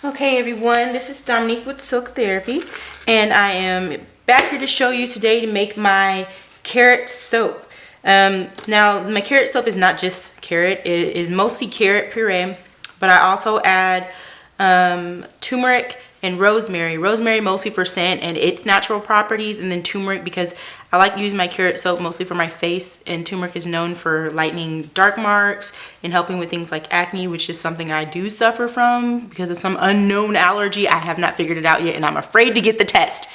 Okay everyone, this is Dominique with Silk Therapy, and I am back here to show you today to make my carrot soap. Now my carrot soap is not just carrot, it is mostly carrot puree, but I also add turmeric and rosemary. Rosemary mostly for scent and its natural properties, and then turmeric because I like to use my carrot soap mostly for my face, and turmeric is known for lightening dark marks and helping with things like acne, which is something I do suffer from because of some unknown allergy. I have not figured it out yet and I'm afraid to get the test.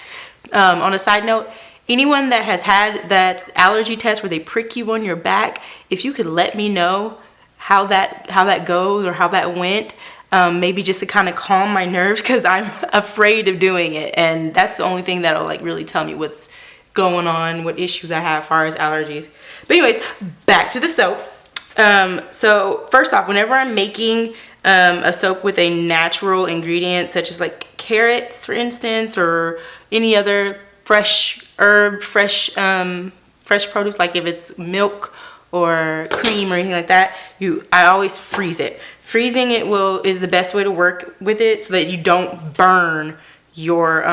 On a side note, anyone that has had that allergy test where they prick you on your back, if you could let me know how that goes or how that went, maybe just to kind of calm my nerves, because I'm afraid of doing it, and that's the only thing that'll like really tell me what's going on, what issues I have as far as allergies. But anyways, back to the soap. So first off, whenever I'm making a soap with a natural ingredient such as like carrots, for instance, or any other fresh herb, fresh produce, like if it's milk or cream or anything like that, I always freeze it. Freezing it is the best way to work with it so that you don't burn your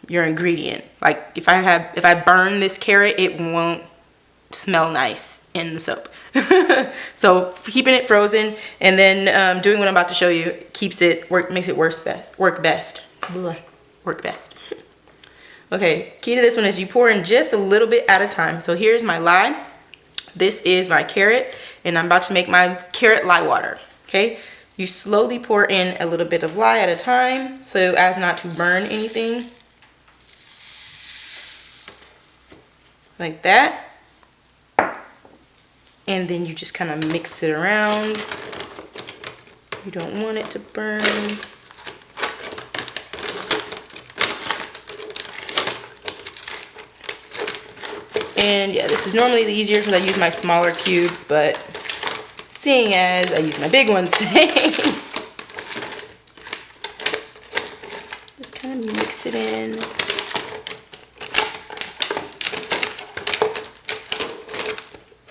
ingredient. Like if I burn this carrot, it won't smell nice in the soap. So keeping it frozen and then doing what I'm about to show you makes it work best. Okay, key to this one is you pour in just a little bit at a time. So here's my lye. This is my carrot, and I'm about to make my carrot lye water. Okay, you slowly pour in a little bit of lye at a time so as not to burn anything. Like that. And then you just kind of mix it around. You don't want it to burn. And yeah, this is normally easier because I use my smaller cubes, but seeing as I use my big ones today, just kind of mix it in.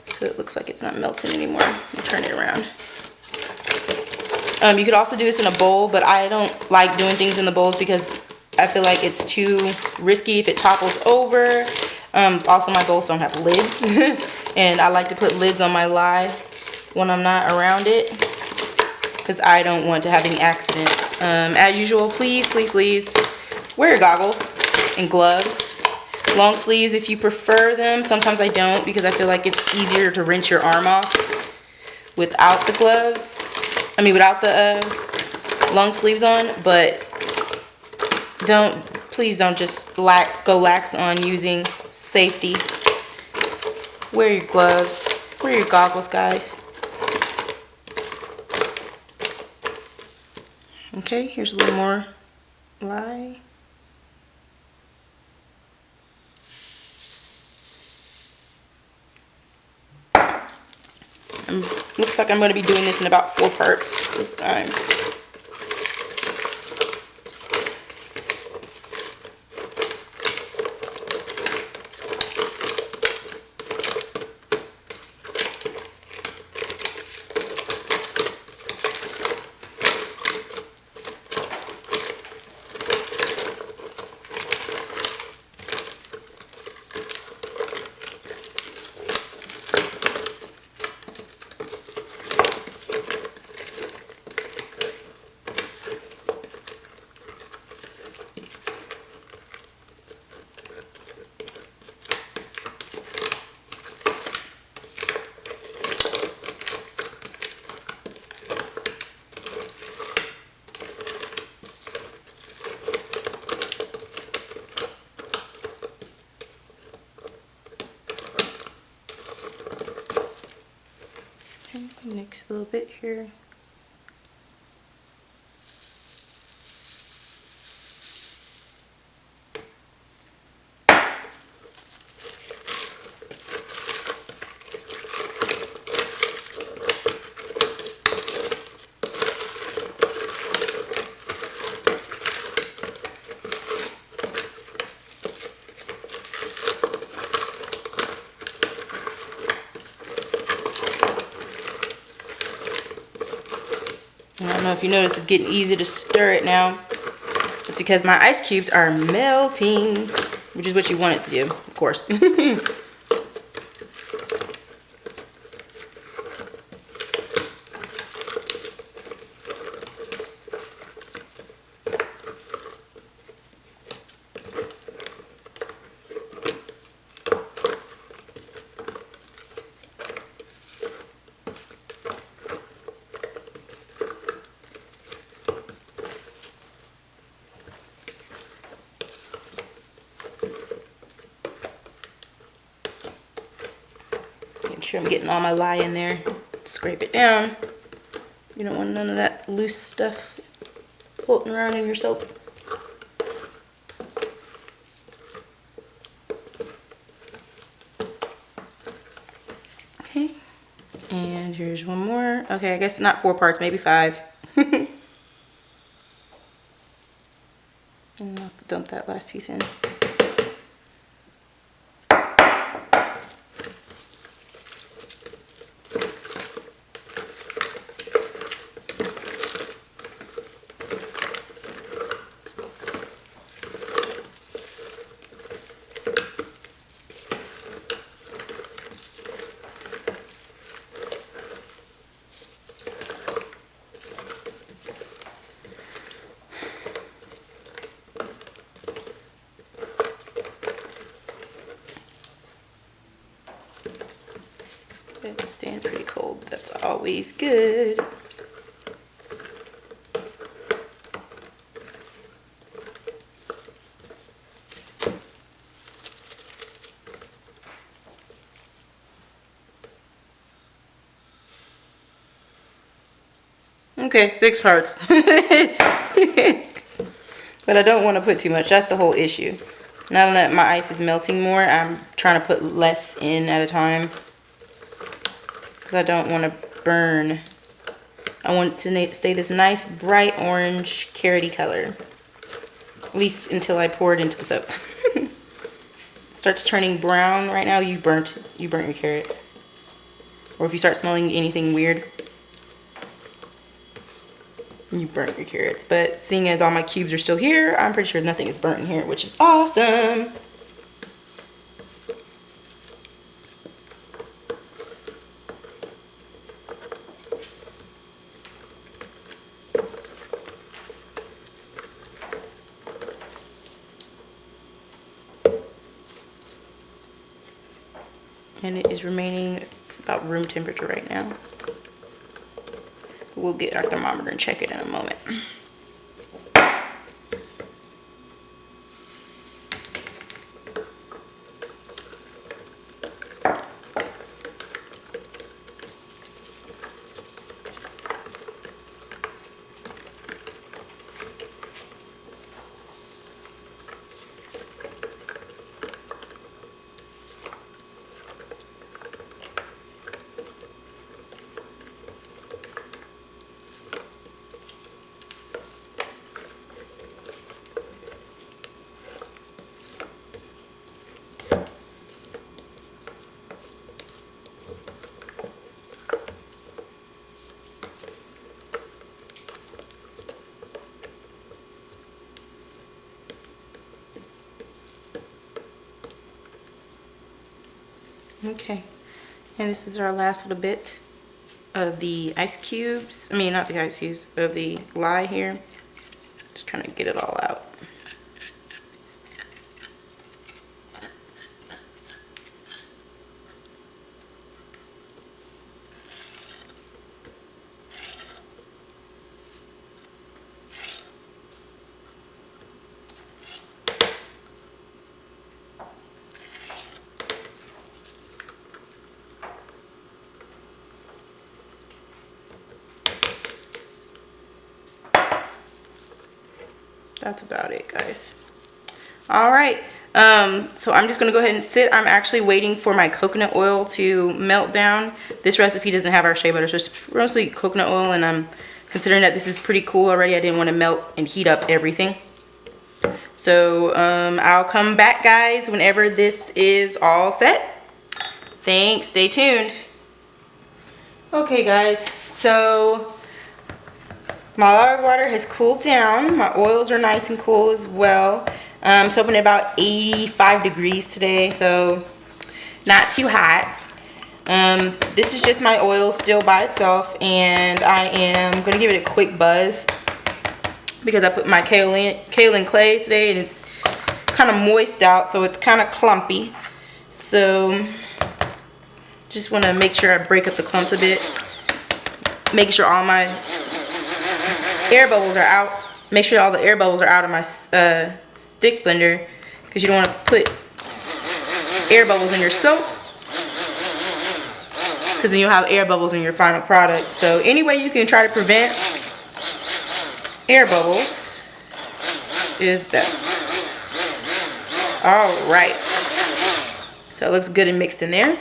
So it looks like it's not melting anymore. I'll turn it around. You could also do this in a bowl, but I don't like doing things in the bowls because I feel like it's too risky if it topples over. Also, my bowls don't have lids, and I like to put lids on my lye when I'm not around it because I don't want to have any accidents. As usual, please wear your goggles and gloves. Long sleeves if you prefer them. Sometimes I don't because I feel like it's easier to rinse your arm off without the gloves. Without the long sleeves on. But please don't just go lax on using safety. Wear your gloves. Wear your goggles, guys. Okay, here's a little more lye. Looks like I'm going to be doing this in about 4 parts this time. Next little bit here. I don't know if you notice, it's getting easy to stir it now. It's because my ice cubes are melting, which is what you want it to do, of course. Make sure I'm getting all my lye in there. Scrape it down. You don't want none of that loose stuff floating around in your soap. Okay, and here's one more. Okay, I guess not 4 parts, maybe 5. And I'll dump that last piece in. It's staying pretty cold, but that's always good. Okay, 6 parts. But I don't want to put too much. That's the whole issue. Now that my ice is melting more, I'm trying to put less in at a time, because I don't want to burn. I want it to stay this nice bright orange carroty color, at least until I pour it into the soap. Starts turning brown right now, you burnt your carrots. Or if you start smelling anything weird, you burnt your carrots. But seeing as all my cubes are still here, I'm pretty sure nothing is burnt in here, which is awesome. And it is remaining, it's about room temperature right now. We'll get our thermometer and check it in a moment. Okay, and this is our last little bit of the ice cubes. I mean, not the ice cubes, of the lye here. Just trying to get it all out. That's about it, guys. All right, so I'm just gonna go ahead and sit. I'm actually waiting for my coconut oil to melt down. This recipe doesn't have our shea butter, so it's mostly coconut oil, and I'm considering that this is pretty cool already. I didn't want to melt and heat up everything. So I'll come back, guys, whenever this is all set. Thanks, stay tuned. Okay, guys, so My lard water has cooled down. My oils are nice and cool as well. It's open at about 85 degrees today, so not too hot. This is just my oil still by itself, and I am going to give it a quick buzz because I put my kaolin clay today, and it's kind of moist out, so it's kind of clumpy. So just want to make sure I break up the clumps a bit. Make sure all my air bubbles are out. Make sure all the air bubbles are out of my stick blender, because you don't want to put air bubbles in your soap, because then you'll have air bubbles in your final product. So any way you can try to prevent air bubbles is best. Alright, so it looks good and mixed in there.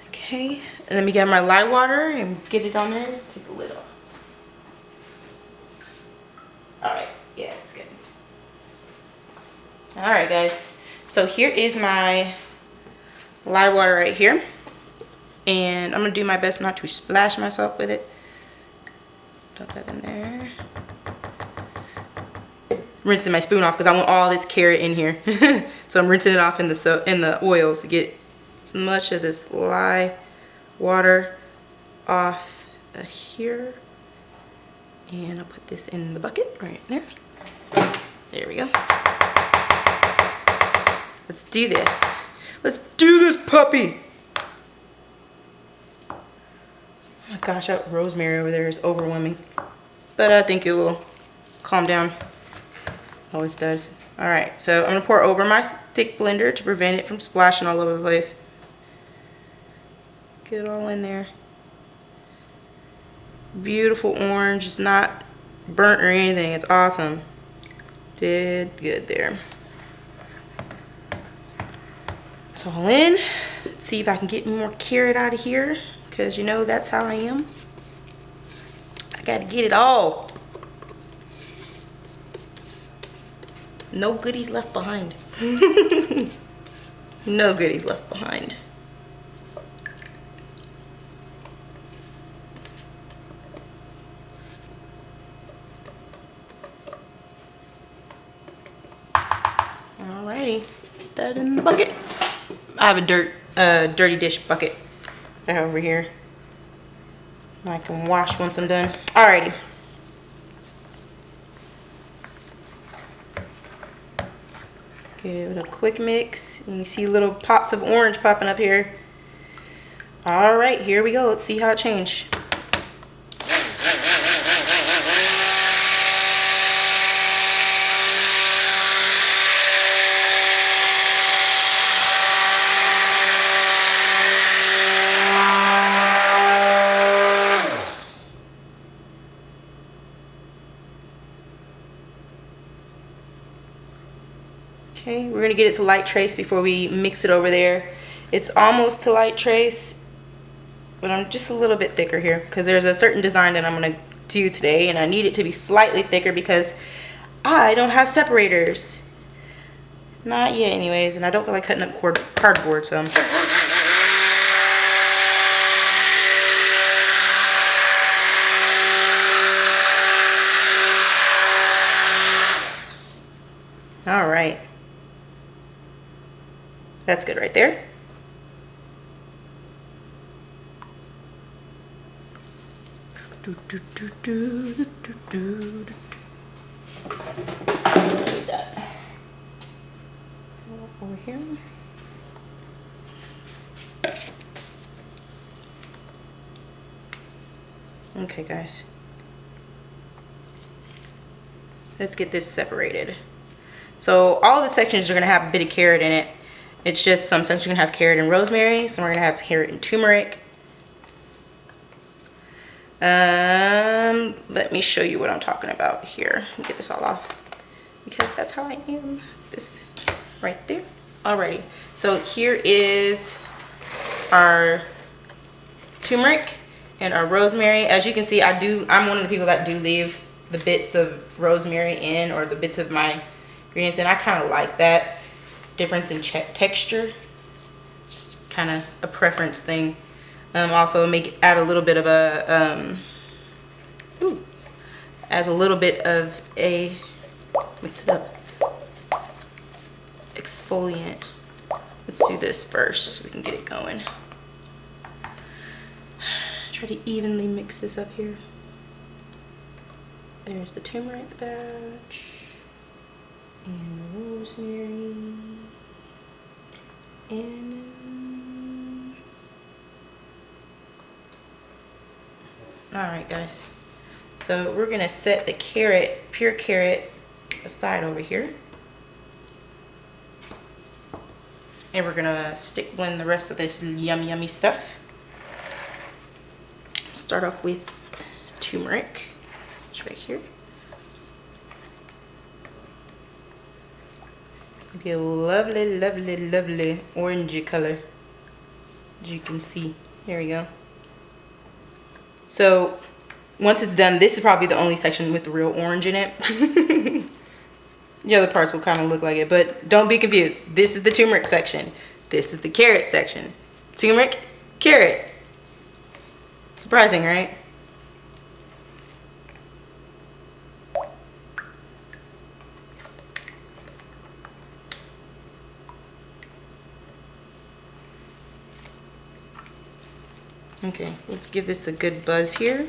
Okay, and let me get my lye water and get it on there. Take the lid off. Alright, yeah, it's good. Alright guys, so here is my lye water right here. And I'm going to do my best not to splash myself with it. Dump that in there. Rinsing my spoon off because I want all this carrot in here. So I'm rinsing it off in the oils to get as much of this lye water off here. And I'll put this in the bucket right there. There we go. Let's do this. Let's do this, puppy. Oh my gosh, that rosemary over there is overwhelming. But I think it will calm down. Always does. Alright, so I'm going to pour over my stick blender to prevent it from splashing all over the place. Get it all in there. Beautiful orange. It's not burnt or anything. It's awesome. Did good there. It's all in. Let's see if I can get more carrot out of here, because you know that's how I am. I gotta get it all. No goodies left behind. No goodies left behind. Alrighty, put that in the bucket. I have a dirty dish bucket right over here. I can wash once I'm done. Alrighty. Give it a quick mix. And you see little pops of orange popping up here. Alright, here we go. Let's see how it changed. Okay, we're going to get it to light trace before we mix it over there. It's almost to light trace, but I'm just a little bit thicker here because there's a certain design that I'm going to do today, and I need it to be slightly thicker because I don't have separators. Not yet anyways, and I don't feel like cutting up cardboard, so alright. That's good right there. Over here. Okay, guys. Let's get this separated. So all the sections are going to have a bit of carrot in it. It's just some sections are going to have carrot and rosemary. Some are going to have carrot and turmeric. Let me show you what I'm talking about here. Let me get this all off, because that's how I am. This right there. Alrighty. So here is our turmeric and our rosemary. As you can see, I'm one of the people that do leave the bits of rosemary in, or the bits of my ingredients, and I kind of like that difference in texture. Just kind of a preference thing. Also add a little bit of a as a little bit of a, mix it up, exfoliant. Let's do this first so we can get it going. Try to evenly mix this up here. There's the turmeric batch, and the rosemary, and alright guys, so we're gonna set the carrot, pure carrot, aside over here, and we're gonna stick blend the rest of this yummy stuff. Start off with turmeric. It's right here. It's gonna be a lovely orangey color, as you can see. Here we go. So once it's done, this is probably the only section with the real orange in it. The other parts will kind of look like it, but don't be confused. This is the turmeric section. This is the carrot section. Turmeric, carrot. Surprising, right? Okay, let's give this a good buzz here.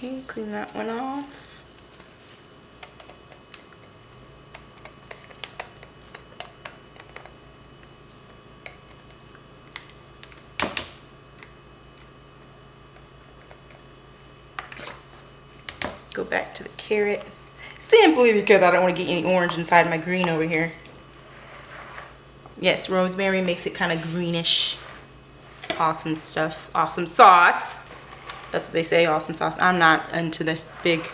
Okay, clean that one off. Go back to the carrot, simply because I don't want to get any orange inside my green over here. Yes, rosemary makes it kind of greenish. Awesome stuff. Awesome sauce. That's what they say, awesome sauce. I'm not into the big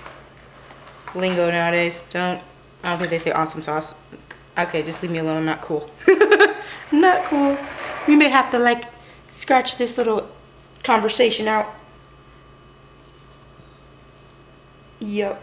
lingo nowadays. I don't think they say awesome sauce. Okay, just leave me alone. I'm not cool. I'm not cool. We may have to like scratch this little conversation out. Yep.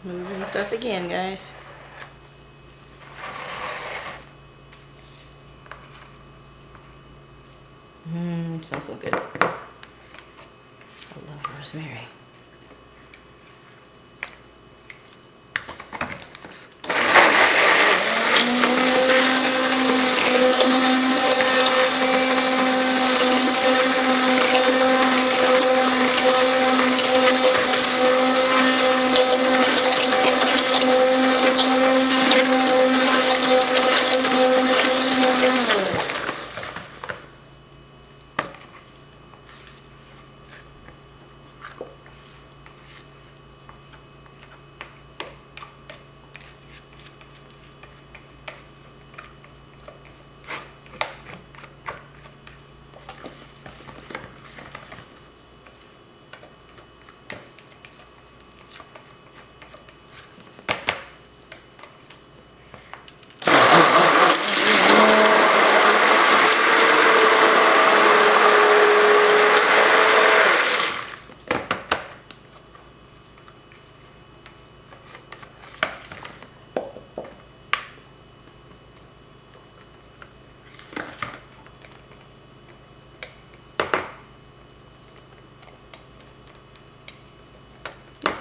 Moving stuff again, guys. It smells so good. I love rosemary.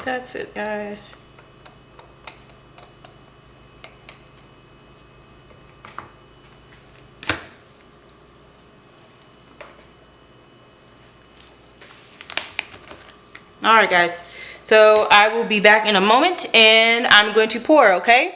That's it, guys. All right, guys. So I will be back in a moment, and I'm going to pour, okay?